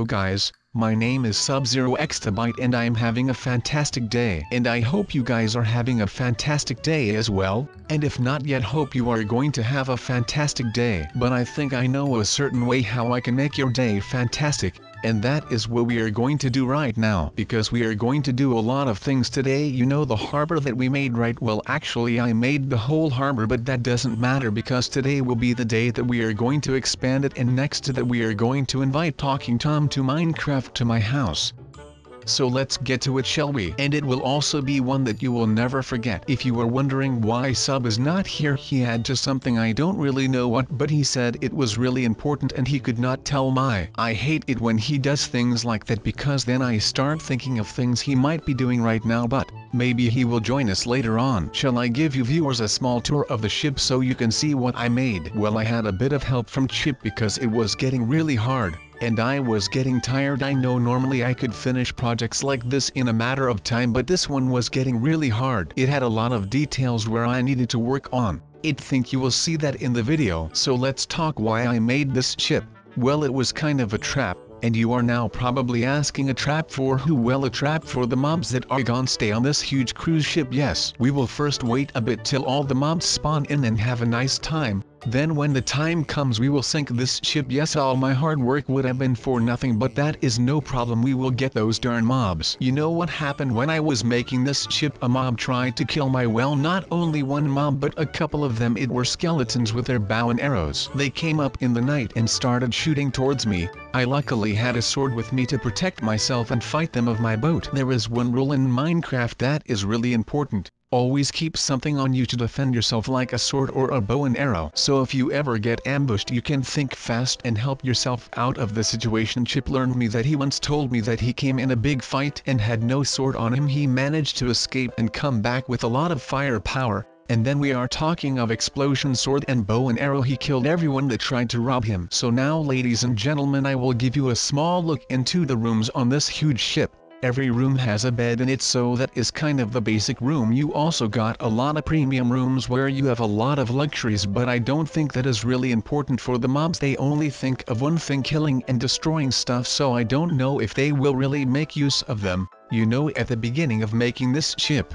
guys, my name is Sub-Zero Exabyte and I am having a fantastic day. And I hope you guys are having a fantastic day as well, and if not yet hope you are going to have a fantastic day. But I think I know a certain way how I can make your day fantastic. And that is what we are going to do right now, because we are going to do a lot of things today. You know the harbor that we made, right? Well, actually I made the whole harbor, but that doesn't matter because today will be the day that we are going to expand it, and next to that we are going to invite Talking Tom to Minecraft to my house. So let's get to it, shall we? And it will also be one that you will never forget. If you were wondering why Sub is not here, he had just something, I don't really know what, but he said it was really important and he could not tell me. I hate it when he does things like that, because then I start thinking of things he might be doing right now, but maybe he will join us later on. Shall I give you viewers a small tour of the ship so you can see what I made? Well, I had a bit of help from Chip because it was getting really hard. And I was getting tired. I know normally I could finish projects like this in a matter of time, but this one was getting really hard. It had a lot of details where I needed to work on. I think you will see that in the video. So let's talk why I made this ship. Well, it was kind of a trap. And you are now probably asking, a trap for who? Well, a trap for the mobs that are gonna stay on this huge cruise ship. Yes, we will first wait a bit till all the mobs spawn in and have a nice time. Then when the time comes we will sink this ship. Yes, all my hard work would have been for nothing, but that is no problem, we will get those darn mobs. You know what happened when I was making this ship? A mob tried to kill my, well, not only one mob but a couple of them. It were skeletons with their bow and arrows. They came up in the night and started shooting towards me. I luckily had a sword with me to protect myself and fight them of my boat. There is one rule in Minecraft that is really important. Always keep something on you to defend yourself, like a sword or a bow and arrow. So if you ever get ambushed you can think fast and help yourself out of the situation. Chip learned me that. He once told me that he came in a big fight and had no sword on him. He managed to escape and come back with a lot of firepower. And then we are talking of explosion, sword and bow and arrow. He killed everyone that tried to rob him. So now, ladies and gentlemen, I will give you a small look into the rooms on this huge ship. Every room has a bed in it, so that is kind of the basic room. You also got a lot of premium rooms where you have a lot of luxuries, but I don't think that is really important for the mobs. They only think of one thing, killing and destroying stuff, so I don't know if they will really make use of them. You know, at the beginning of making this ship,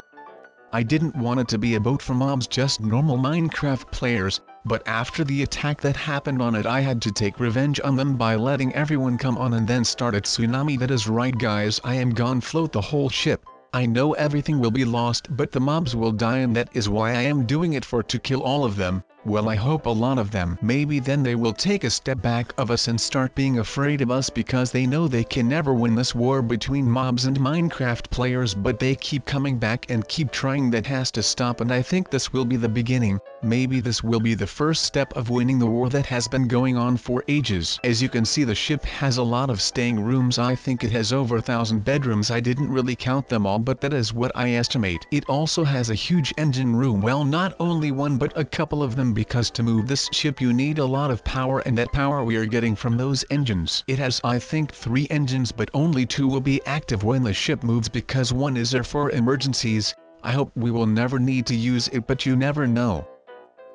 I didn't want it to be a boat for mobs, just normal Minecraft players, but after the attack that happened on it I had to take revenge on them by letting everyone come on and then start a tsunami. That is right guys, I am gonna float the whole ship. I know everything will be lost but the mobs will die, and that is why I am doing it, for to kill all of them. Well, I hope a lot of them. Maybe then they will take a step back of us and start being afraid of us, because they know they can never win this war between mobs and Minecraft players, but they keep coming back and keep trying. That has to stop, and I think this will be the beginning. Maybe this will be the first step of winning the war that has been going on for ages. As you can see, the ship has a lot of staying rooms. I think it has over 1,000 bedrooms. I didn't really count them all, but that is what I estimate. It also has a huge engine room. Well, not only one but a couple of them, because to move this ship you need a lot of power, and that power we are getting from those engines. It has, I think, 3 engines, but only 2 will be active when the ship moves, because one is there for emergencies. I hope we will never need to use it, but you never know.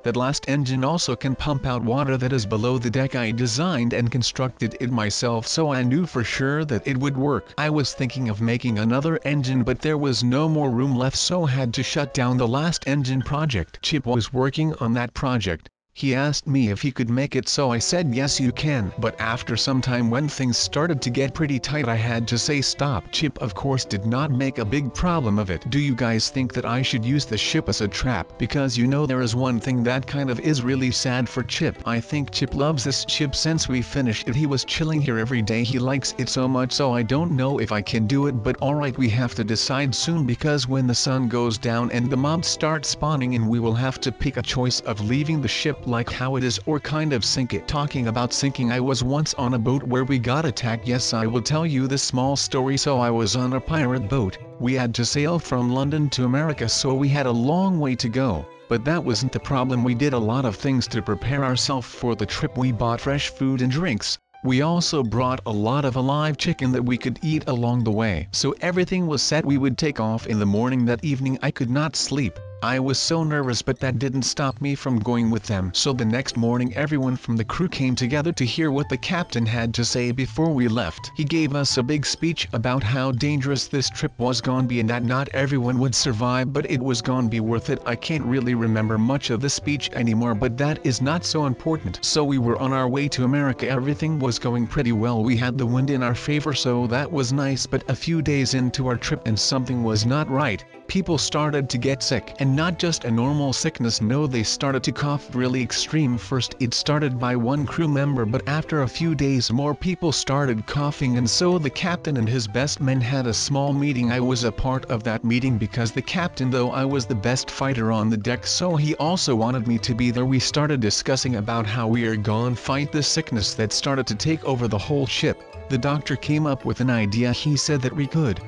That last engine also can pump out water that is below the deck. I designed and constructed it myself, so I knew for sure that it would work. I was thinking of making another engine, but there was no more room left, so had to shut down the last engine project. Chip was working on that project. He asked me if he could make it, so I said yes you can. But after some time, when things started to get pretty tight, I had to say stop. Chip of course did not make a big problem of it. Do you guys think that I should use the ship as a trap? Because you know there is one thing that kind of is really sad for Chip. I think Chip loves this ship. Since we finished it he was chilling here every day. He likes it so much, so I don't know if I can do it, but alright, we have to decide soon, because when the sun goes down and the mobs start spawning in we will have to pick a choice of leaving the ship like how it is or kind of sink it. Talking about sinking, I was once on a boat where we got attacked. Yes, I will tell you this small story. So I was on a pirate boat. We had to sail from London to America, so we had a long way to go. But that wasn't the problem. We did a lot of things to prepare ourselves for the trip. We bought fresh food and drinks. We also brought a lot of alive chicken that we could eat along the way. So everything was set. We would take off in the morning. That evening I could not sleep. I was so nervous, but that didn't stop me from going with them. So the next morning everyone from the crew came together to hear what the captain had to say before we left. He gave us a big speech about how dangerous this trip was gonna be and that not everyone would survive, but it was gonna be worth it. I can't really remember much of the speech anymore, but that is not so important. So we were on our way to America. Everything was going pretty well. We had the wind in our favor, so that was nice, but a few days into our trip and something was not right. People started to get sick, and not just a normal sickness, no, they started to cough really extreme. First it started by one crew member, but after a few days more people started coughing, and so the captain and his best men had a small meeting. I was a part of that meeting because the captain, though I was the best fighter on the deck, so he also wanted me to be there. We started discussing about how we are gonna fight this sickness that started to take over the whole ship. The doctor came up with an idea. He said that we could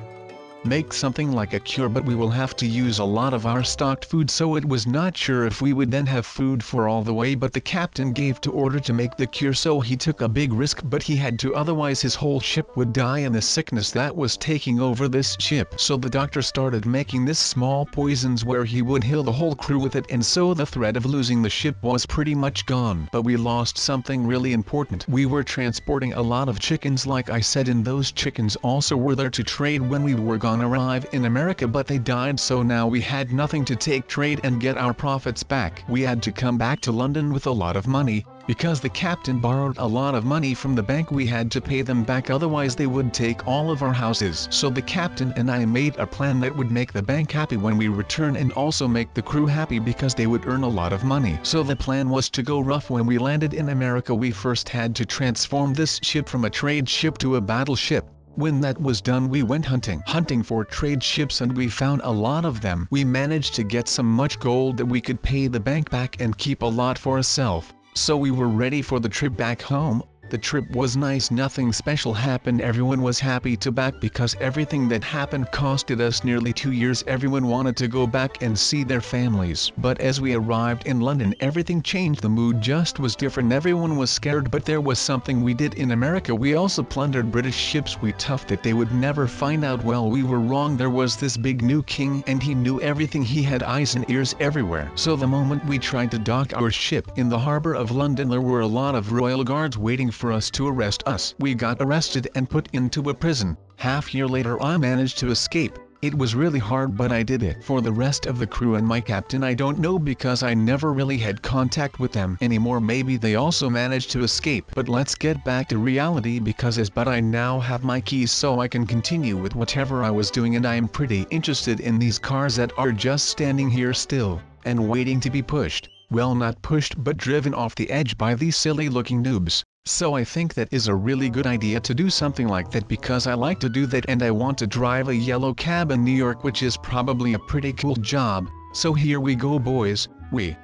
make something like a cure, but we will have to use a lot of our stocked food, so it was not sure if we would then have food for all the way. But the captain gave to order to make the cure, so he took a big risk, but he had to, otherwise his whole ship would die in the sickness that was taking over this ship. So the doctor started making this small poisons where he would heal the whole crew with it, and so the threat of losing the ship was pretty much gone. But we lost something really important. We were transporting a lot of chickens, like I said, and those chickens also were there to trade when we were gone arrive in America, but they died, so now we had nothing to take trade and get our profits back. We had to come back to London with a lot of money, because the captain borrowed a lot of money from the bank. We had to pay them back, otherwise they would take all of our houses. So the captain and I made a plan that would make the bank happy when we return, and also make the crew happy because they would earn a lot of money. So the plan was to go rough. When we landed in America, we first had to transform this ship from a trade ship to a battleship. When that was done, we went hunting for trade ships, and we found a lot of them. We managed to get so much gold that we could pay the bank back and keep a lot for ourselves. So we were ready for the trip back home. The trip was nice, nothing special happened. Everyone was happy to back because everything that happened costed us nearly 2 years. Everyone wanted to go back and see their families. But as we arrived in London, everything changed. The mood just was different. Everyone was scared, but there was something we did in America. We also plundered British ships. We toughed that they would never find out. Well, we were wrong. There was this big new king, and he knew everything. He had eyes and ears everywhere. So the moment we tried to dock our ship in the harbor of London, there were a lot of royal guards waiting for us to arrest us. We got arrested and put into a prison. Half year later I managed to escape. It was really hard, but I did it. For the rest of the crew and my captain, I don't know, because I never really had contact with them anymore. Maybe they also managed to escape. But let's get back to reality, because but I now have my keys, so I can continue with whatever I was doing, and I am pretty interested in these cars that are just standing here still and waiting to be pushed. Well, not pushed, but driven off the edge by these silly looking noobs. So I think that is a really good idea to do something like that, because I like to do that, and I want to drive a yellow cab in New York, which is probably a pretty cool job. So here we go, boys. We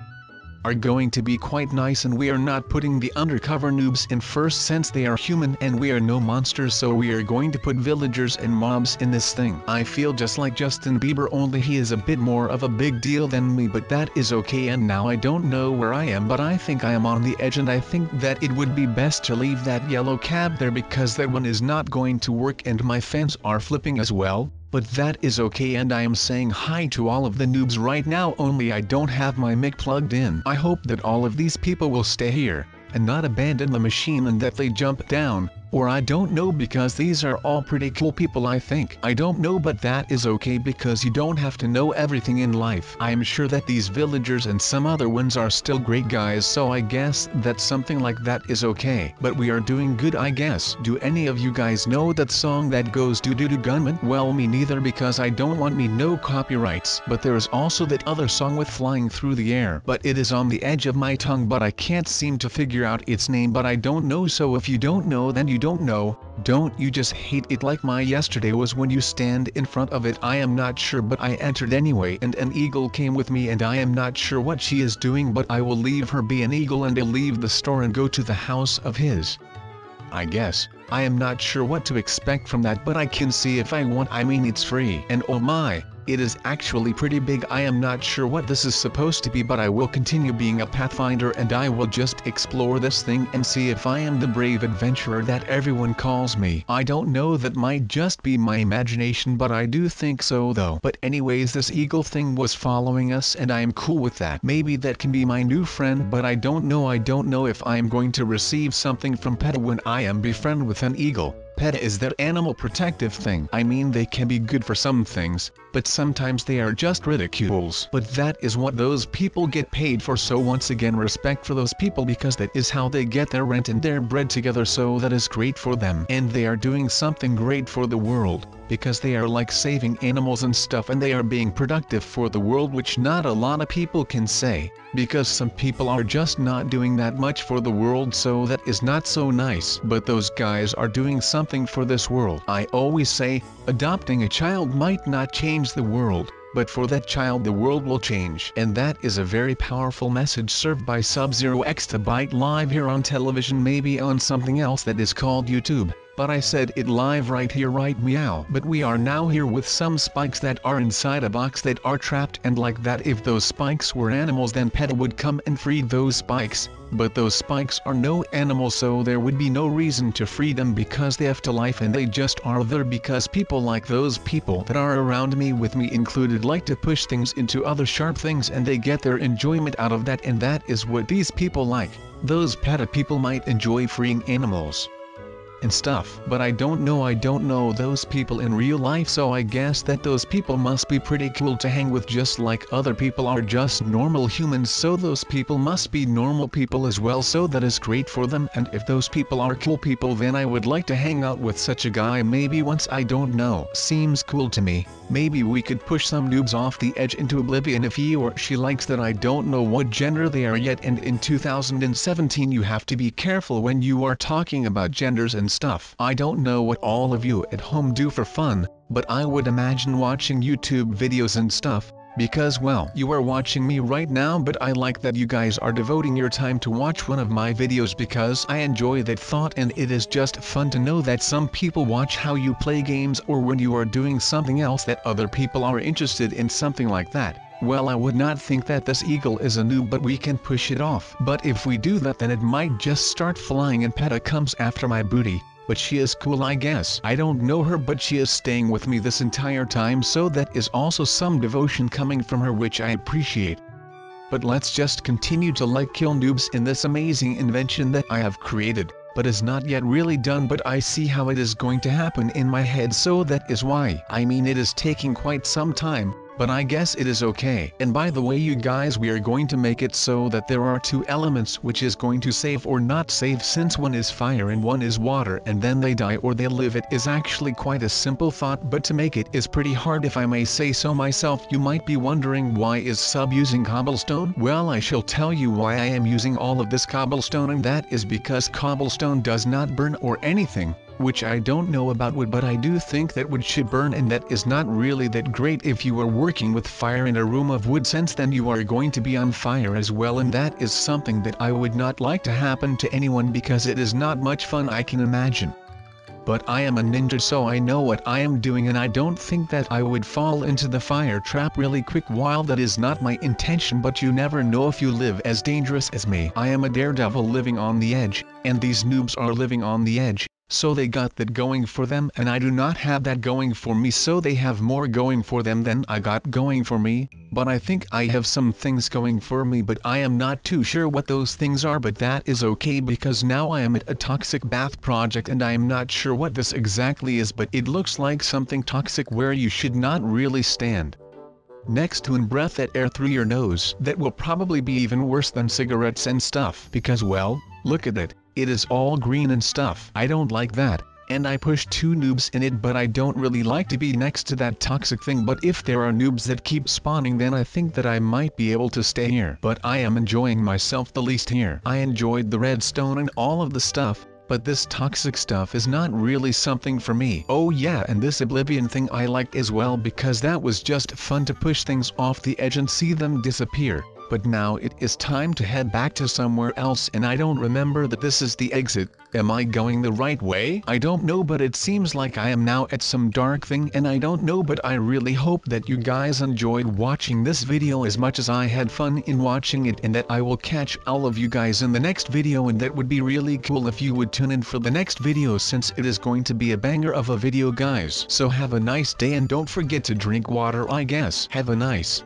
are going to be quite nice, and we are not putting the undercover noobs in first, since they are human and we are no monsters. So we are going to put villagers and mobs in this thing. I feel just like Justin Bieber, only he is a bit more of a big deal than me, but that is okay. And now I don't know where I am, but I think I am on the edge, and I think that it would be best to leave that yellow cab there, because that one is not going to work, and my fans are flipping as well. But that is okay, and I am saying hi to all of the noobs right now, only I don't have my mic plugged in. I hope that all of these people will stay here and not abandon the machine, and that they jump down, or I don't know, because these are all pretty cool people, I think. I don't know, but that is okay, because you don't have to know everything in life. I am sure that these villagers and some other ones are still great guys, so I guess that something like that is okay. But we are doing good, I guess. Do any of you guys know that song that goes do do do gunman? Well, me neither, because I don't want no copyrights. But there is also that other song with flying through the air, but it is on the edge of my tongue, but I can't seem to figure out its name. But I don't know, so if you don't know, then you don't know. Don't you just hate it like my yesterday was when you stand in front of it? I am not sure, but I entered anyway, and an eagle came with me, and I am not sure what she is doing, but I will leave her be an eagle, and I'll leave the store and go to the house of his, I guess. I am not sure what to expect from that, but I can see if I want. I mean, it's free. And oh my, It is actually pretty big. I am not sure what this is supposed to be, but I will continue being a pathfinder and I will just explore this thing and see if I am the brave adventurer that everyone calls me. I don't know, that might just be my imagination, but I do think so though. But anyways, this eagle thing was following us and I am cool with that. Maybe that can be my new friend, but I don't know. I don't know if I am going to receive something from PETA when I am befriend with an eagle. PETA is that animal protective thing. I mean, they can be good for some things, but sometimes they are just ridicules. But that is what those people get paid for, so once again, respect for those people, because that is how they get their rent and their bread together, so that is great for them. And they are doing something great for the world, because they are like saving animals and stuff, and they are being productive for the world, which not a lot of people can say, because some people are just not doing that much for the world, so that is not so nice. But those guys are doing something for this world. I always say, adopting a child might not change the world, but for that child the world will change. And that is a very powerful message served by Sub-Zero Exabyte live here on television, maybe on something else that is called YouTube. But I said it live right here, right meow. But we are now here with some spikes that are inside a box that are trapped, and like that, if those spikes were animals, then PETA would come and free those spikes. But those spikes are no animals, so there would be no reason to free them, because they have to life and they just are there because people like those people that are around me, with me included, like to push things into other sharp things and they get their enjoyment out of that, and that is what these people like. Those PETA people might enjoy freeing animals and stuff, but I don't know those people in real life, so I guess that those people must be pretty cool to hang with, just like other people are just normal humans, so those people must be normal people as well, so that is great for them. And if those people are cool people, then I would like to hang out with such a guy maybe once. I don't know, seems cool to me. Maybe we could push some noobs off the edge into oblivion if he or she likes that. I don't know what gender they are yet, and in 2017 you have to be careful when you are talking about genders and stuff. I don't know what all of you at home do for fun, but I would imagine watching YouTube videos and stuff, because well, you are watching me right now, but I like that you guys are devoting your time to watch one of my videos, because I enjoy that thought, and it is just fun to know that some people watch how you play games, or when you are doing something else that other people are interested in, something like that. Well, I would not think that this eagle is a noob, but we can push it off. But if we do that, then it might just start flying and PETA comes after my booty. But she is cool, I guess. I don't know her, but she is staying with me this entire time, so that is also some devotion coming from her, which I appreciate. But let's just continue to like kill noobs in this amazing invention that I have created, but is not yet really done, but I see how it is going to happen in my head, so that is why. I mean, it is taking quite some time, but I guess it is okay. And by the way, you guys, we are going to make it so that there are two elements which is going to save or not save, since one is fire and one is water, and then they die or they live. It is actually quite a simple thought, but to make it is pretty hard, if I may say so myself. You might be wondering, why is Sub using cobblestone? Well, I shall tell you why I am using all of this cobblestone, and that is because cobblestone does not burn or anything, which I don't know about wood, but I do think that wood should burn, and that is not really that great if you are working with fire in a room of wood, since then you are going to be on fire as well, and that is something that I would not like to happen to anyone, because it is not much fun, I can imagine. But I am a ninja, so I know what I am doing, and I don't think that I would fall into the fire trap really quick. While that is not my intention, but you never know if you live as dangerous as me. I am a daredevil living on the edge, and these noobs are living on the edge. So they got that going for them, and I do not have that going for me, so they have more going for them than I got going for me. But I think I have some things going for me, but I am not too sure what those things are, but that is okay, because now I am at a toxic bath project, and I am not sure what this exactly is, but it looks like something toxic where you should not really stand next to and breathe that air through your nose. That will probably be even worse than cigarettes and stuff, because well, look at it. It is all green and stuff. I don't like that, and I pushed two noobs in it, but I don't really like to be next to that toxic thing. But if there are noobs that keep spawning, then I think that I might be able to stay here. But I am enjoying myself the least here. I enjoyed the redstone and all of the stuff, but this toxic stuff is not really something for me. Oh yeah, and this oblivion thing I liked as well, because that was just fun to push things off the edge and see them disappear. but now it is time to head back to somewhere else, and I don't remember that this is the exit. Am I going the right way? I don't know, but it seems like I am now at some dark thing, and I don't know, but I really hope that you guys enjoyed watching this video as much as I had fun in watching it, and that I will catch all of you guys in the next video, and that would be really cool if you would tune in for the next video, since it is going to be a banger of a video, guys. So have a nice day, and don't forget to drink water, I guess. Have a nice